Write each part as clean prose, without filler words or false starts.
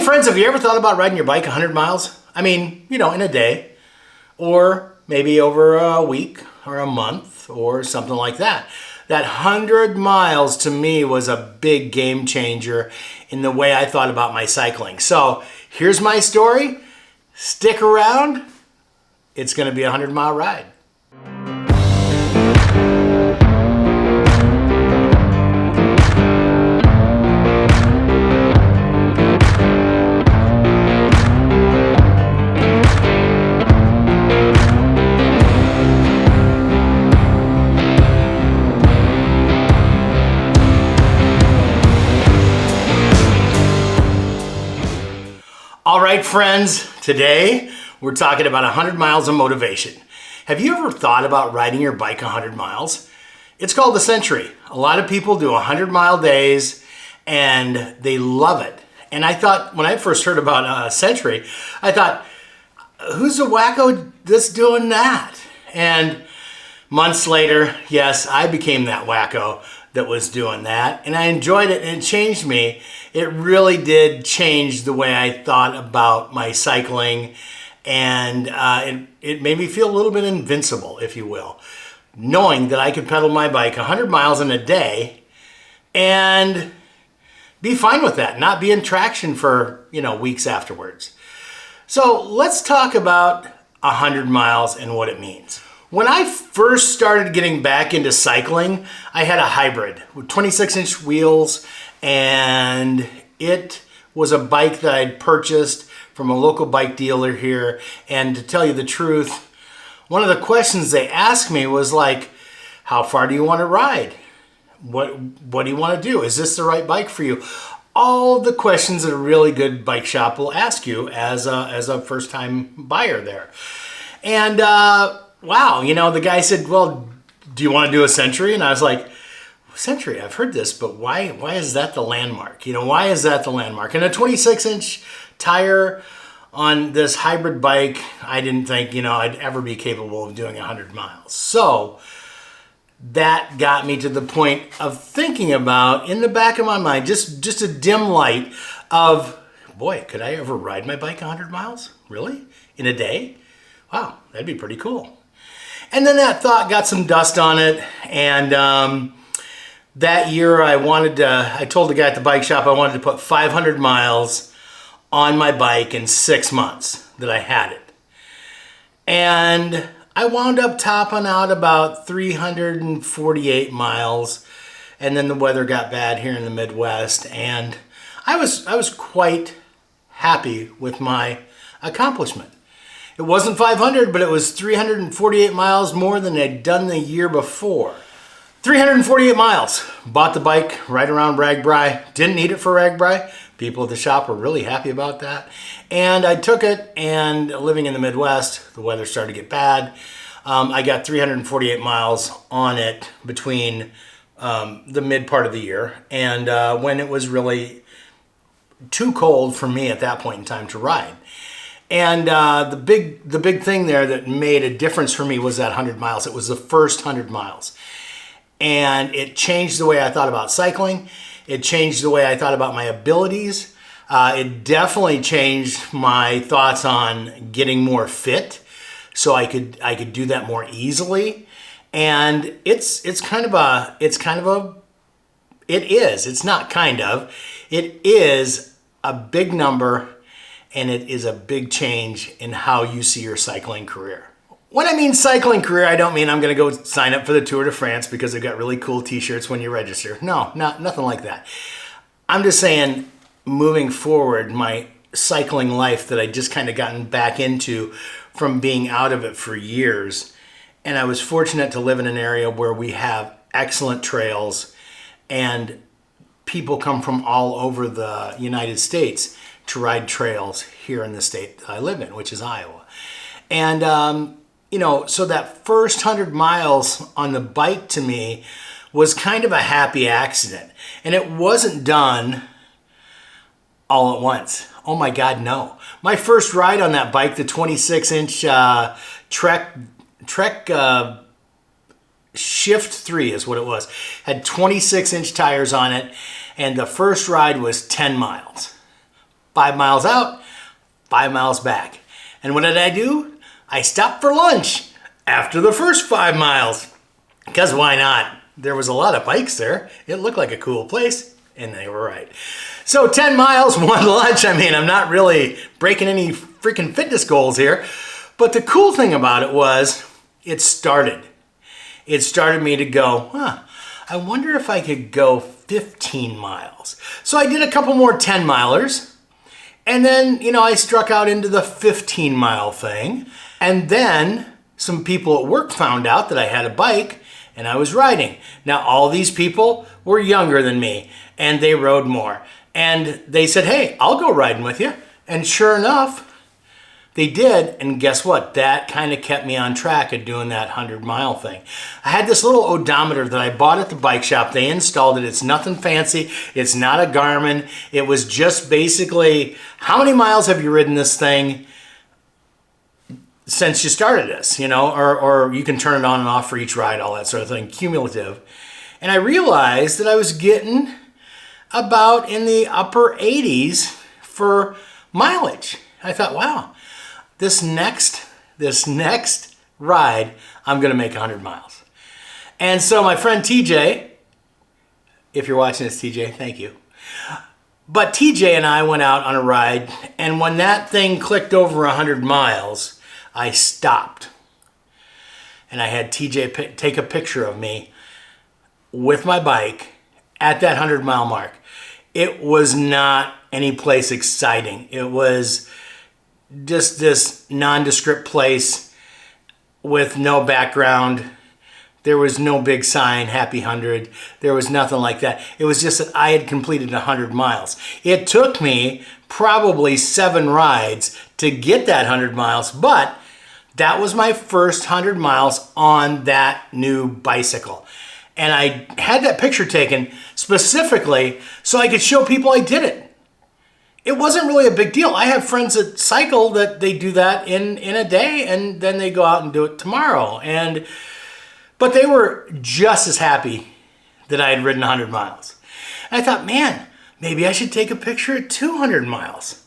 friends, have you ever thought about riding your bike 100 miles? I mean, in a day, or maybe over a week or a month or something like that. That 100 miles to me was a big game changer in the way I thought about my cycling. So here's my story. Stick around. It's going to be a 100-mile ride. All right, friends, today we're talking about 100 miles of motivation. Have you ever thought about riding your bike 100 miles? It's called the Century. A lot of people do 100-mile days and they love it. And I thought, when I first heard about Century, I thought, who's a wacko that's doing that? And months later, yes, I became that wacko that was doing that, and I enjoyed it, and it changed me. It really did change the way I thought about my cycling, and it made me feel a little bit invincible, if you will, knowing that I could pedal my bike 100 miles in a day and be fine with that, not be in traction for weeks afterwards. So let's talk about 100 miles and what it means. When I first started getting back into cycling, I had a hybrid with 26-inch wheels, and it was a bike that I'd purchased from a local bike dealer here. And to tell you the truth, one of the questions they asked me was like, how far do you want to ride? What do you want to do? Is this the right bike for you? All the questions that a really good bike shop will ask you as a first-time buyer there. And wow, the guy said, well, do you want to do a Century? And I was like, Century, I've heard this, but why is that the landmark? Why is that the landmark? And a 26-inch tire on this hybrid bike, I didn't think, I'd ever be capable of doing 100 miles. So that got me to the point of thinking about, in the back of my mind, just a dim light of, boy, could I ever ride my bike 100 miles? Really? In a day? Wow, that'd be pretty cool. And then that thought got some dust on it, and that year I told the guy at the bike shop I wanted to put 500 miles on my bike in 6 months that I had it. And I wound up topping out about 348 miles, and then the weather got bad here in the Midwest, and I was quite happy with my accomplishment. It wasn't 500, but it was 348 miles more than I'd done the year before. 348 miles. Bought the bike right around RAGBRAI. Didn't need it for RAGBRAI. People at the shop were really happy about that. And I took it, and living in the Midwest, the weather started to get bad. I got 348 miles on it between the mid part of the year and when it was really too cold for me at that point in time to ride. And the big thing there that made a difference for me was that 100 miles. It was the first 100 miles. And it changed the way I thought about cycling. It changed the way I thought about my abilities. It definitely changed my thoughts on getting more fit so I could do that more easily. And it is a big number. And it is a big change in how you see your cycling career. When I mean cycling career, I don't mean I'm going to go sign up for the Tour de France because they've got really cool t-shirts when you register. No, nothing like that. I'm just saying, moving forward, my cycling life that I just kind of gotten back into from being out of it for years. And I was fortunate to live in an area where we have excellent trails, and people come from all over the United States to ride trails here in the state that I live in, which is Iowa. And, so that first 100 miles on the bike to me was kind of a happy accident. And it wasn't done all at once. Oh my God, no. My first ride on that bike, the 26-inch Trek Shift 3 is what it was, had 26-inch tires on it, and the first ride was 10 miles. 5 miles out, 5 miles back. And what did I do? I stopped for lunch after the first 5 miles. Because why not? There was a lot of bikes there. It looked like a cool place, and they were right. So 10 miles, 1 lunch. I mean, I'm not really breaking any freaking fitness goals here. But the cool thing about it was, it started. It started me to go, I wonder if I could go 15 miles. So I did a couple more 10 milers. And then, I struck out into the 15-mile thing. And then some people at work found out that I had a bike and I was riding. Now, all these people were younger than me and they rode more. And they said, hey, I'll go riding with you. And sure enough, they did. And guess what? That kind of kept me on track of doing that 100-mile thing. I had this little odometer that I bought at the bike shop. They installed it. It's nothing fancy. It's not a Garmin. It was just basically, how many miles have you ridden this thing since you started this, or you can turn it on and off for each ride, all that sort of thing, cumulative. And I realized that I was getting about in the upper 80s for mileage. I thought, wow, this next ride, I'm going to make 100 miles. And so my friend TJ, if you're watching this, TJ, thank you. But TJ and I went out on a ride, and when that thing clicked over 100 miles, I stopped. And I had TJ take a picture of me with my bike at that 100-mile mark. It was not any place exciting. It was just this nondescript place with no background. There was no big sign, Happy 100. There was nothing like that. It was just that I had completed 100 miles. It took me probably 7 rides to get that 100 miles, but that was my first 100 miles on that new bicycle. And I had that picture taken specifically so I could show people I did it. It wasn't really a big deal. I have friends that cycle that they do that in a day and then they go out and do it tomorrow. But they were just as happy that I had ridden 100 miles. And I thought, man, maybe I should take a picture at 200 miles.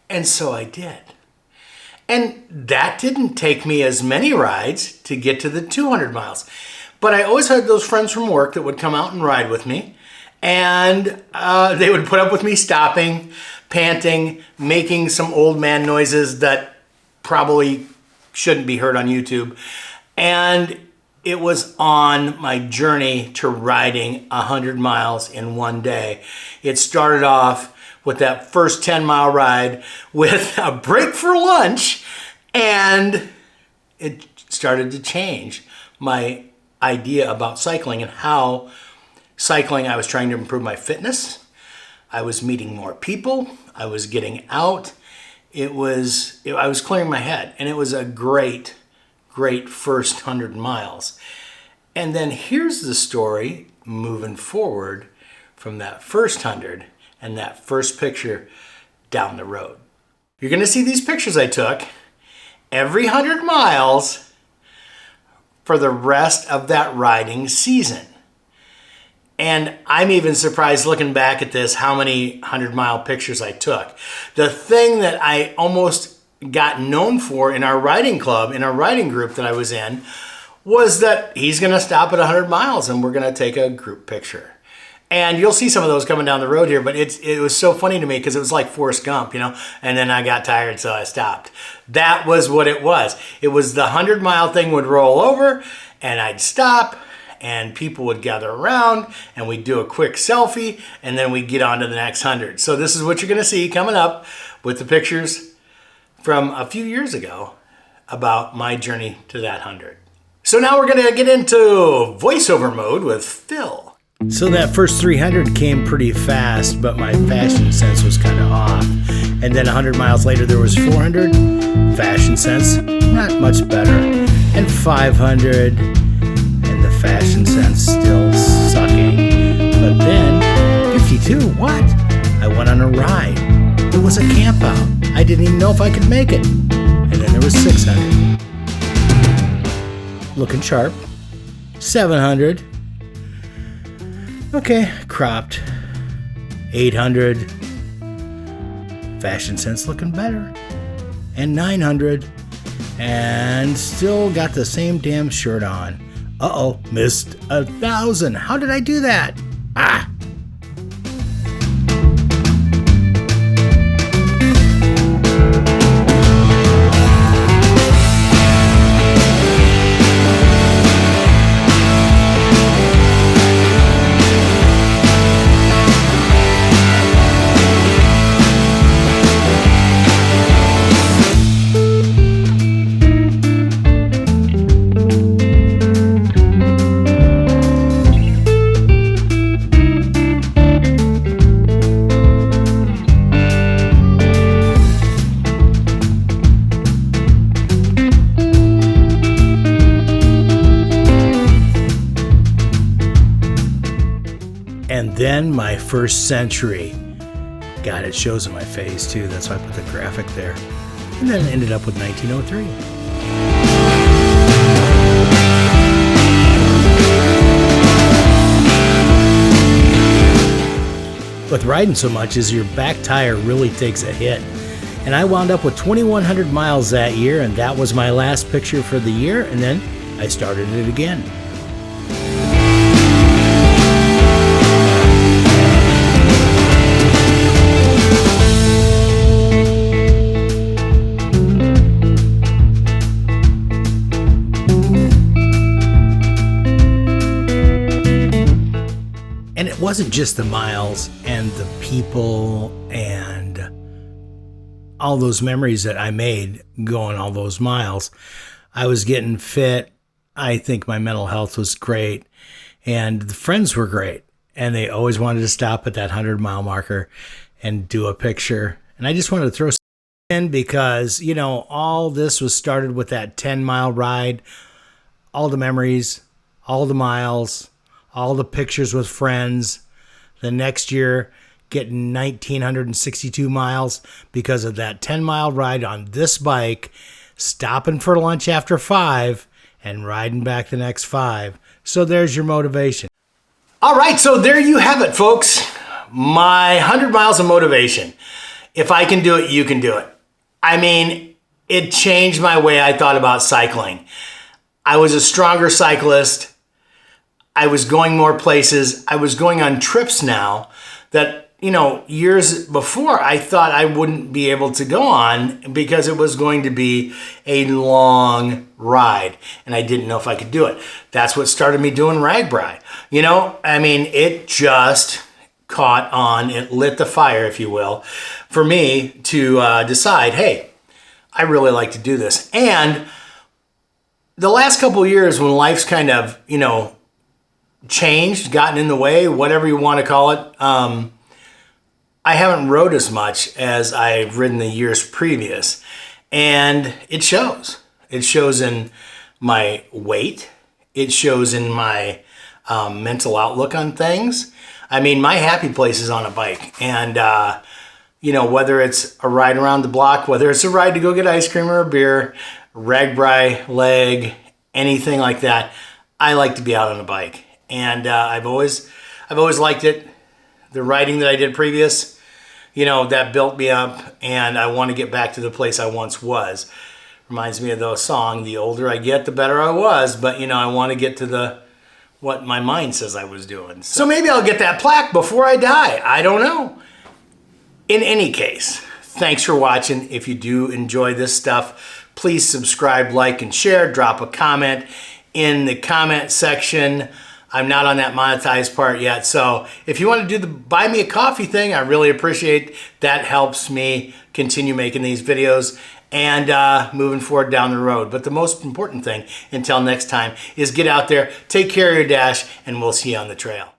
And so I did. And that didn't take me as many rides to get to the 200 miles. But I always had those friends from work that would come out and ride with me. And they would put up with me stopping, panting, making some old man noises that probably shouldn't be heard on YouTube. And it was on my journey to riding 100 miles in one day. It started off with that first 10-mile ride with a break for lunch, and it started to change my idea about cycling and how cycling, I was trying to improve my fitness. I was meeting more people. I was getting out. I was clearing my head, and it was a great first 100 miles. And then here's the story moving forward from that first 100 and that first picture down the road. You're going to see these pictures I took every 100 miles for the rest of that riding season. And I'm even surprised looking back at this how many 100-mile pictures I took. The thing that I almost got known for in our riding club, in our riding group that I was in, was that he's going to stop at 100 miles and we're going to take a group picture. And you'll see some of those coming down the road here, but it was so funny to me because it was like Forrest Gump, and then I got tired, so I stopped. That was what it was. It was the 100-mile thing would roll over, and I'd stop, and people would gather around, and we'd do a quick selfie, and then we'd get on to the next 100. So this is what you're going to see coming up with the pictures from a few years ago about my journey to that 100. So now we're going to get into voiceover mode with Phil. So that first 300 came pretty fast, but my fashion sense was kind of off. And then 100 miles later, there was 400. Fashion sense, not much better. And 500, and the fashion sense still sucking. But then, 52, what? I went on a ride. It was a camp out. I didn't even know if I could make it. And then there was 600. Looking sharp. 700. Okay, cropped. 800. Fashion sense looking better. And 900. And still got the same damn shirt on. Uh-oh, missed 1,000. How did I do that? Ah! And then my first Century. God, it shows in my face too. That's why I put the graphic there. And then ended up with 1903. With riding so much is your back tire really takes a hit. And I wound up with 2,100 miles that year, and that was my last picture for the year, and then I started it again. And it wasn't just the miles and the people and all those memories that I made going all those miles. I was getting fit. I think my mental health was great. And the friends were great. And they always wanted to stop at that 100-mile marker and do a picture. And I just wanted to throw in because, you know, all this was started with that 10-mile ride. All the memories, all the miles, all the pictures with friends. The next year, getting 1,962 miles because of that 10-mile ride on this bike, stopping for lunch after 5, and riding back the next 5. So there's your motivation. All right, so there you have it, folks. My 100 miles of motivation. If I can do it, you can do it. I mean, it changed my way I thought about cycling. I was a stronger cyclist. I was going more places. I was going on trips now that, you know, years before I thought I wouldn't be able to go on because it was going to be a long ride and I didn't know if I could do it. That's what started me doing RAGBRAI. You know, I mean, it just caught on. It lit the fire, if you will, for me to decide, hey, I really like to do this. And the last couple of years when life's kind of, you know, changed, gotten in the way, whatever you want to call it, I haven't rode as much as I've ridden the years previous. And it shows. It shows in my weight. It shows in my mental outlook on things. I mean, my happy place is on a bike. And, you know, whether it's a ride around the block, whether it's a ride to go get ice cream or a beer, RAGBRAI, leg, anything like that, I like to be out on a bike. And I've always liked it. The riding that I did previous, you know, that built me up, and I want to get back to the place I once was. Reminds me of the song, the older I get, the better I was, but, you know, I want to get to what my mind says I was doing. So maybe I'll get that plaque before I die. I don't know. In any case, thanks for watching. If you do enjoy this stuff, please subscribe, like, and share. Drop a comment in the comment section. I'm not on that monetized part yet. So if you want to do the buy me a coffee thing, I really appreciate that. Helps me continue making these videos and moving forward down the road. But the most important thing, until next time, is get out there, take care of your dash, and we'll see you on the trail.